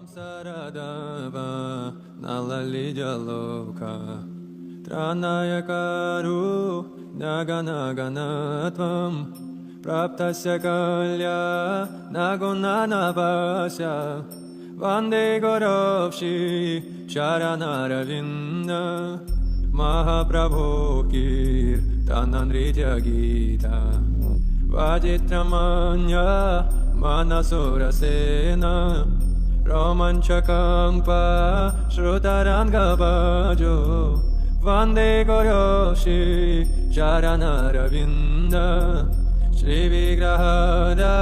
Saradava Nalalidya Loka Tranayakaru Naganaganatvam Praptasya Kalya Nagunanavasya Vande Gorovshi Charanaravinda Mahaprabhu Kirtanandritya Gita Vajitramanya Manasurasena Romanchakampa Shrutaranga Bhajo Vande Goroshi Charanaravinda Shri Vigrahada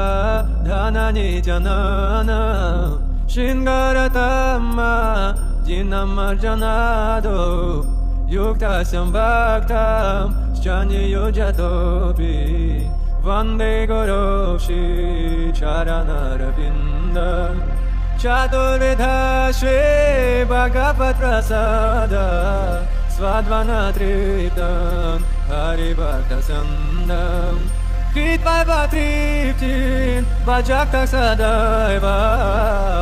Dhanani Janana Shingaratama Jinamarjanado Yukta Sambhaktam Shani Yujatopi Vande Goroshi Charanaravinda Chaturvidha Shri Bhagavat Prasada Svadvana Triptam Hari Bhakta Sandam Kritvaiva Triptin Bhajakta Sadaiva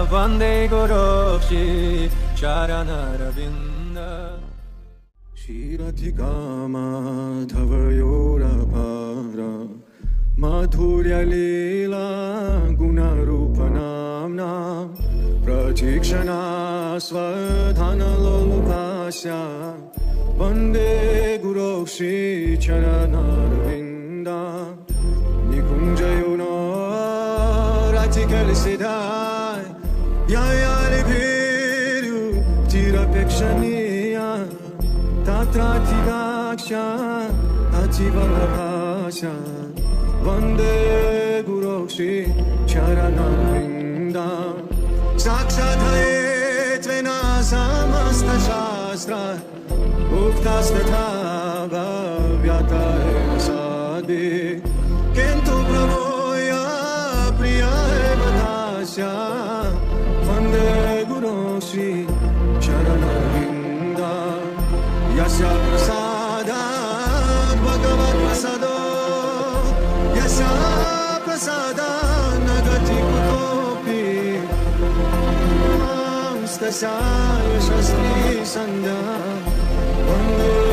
Vande Goroshi Charanaravinda Shiratika Madhavayora Para Madhurya Lila Gunarupanamna Pratikshana Svadhana Lolupasya Vande Guru Shri Charanaravinda Nikunjayona Ratikal Siddhai Yayali Bhiru Tirapekshaniya Tatrati Daksha Ativalabhasha Vande Guru Shri Charanaravinda Sakshat Hayetvena Samasta Shastra Uktas Tatha Bhavyata Sadhi Kintu Prabhoya Priya Evadasya Vande Guru Shri Charanaravinda Yasya Prasada Bhagavat Prasado Yasya Prasada Nagati Kutopi Stasya Yashasri Sandha Vande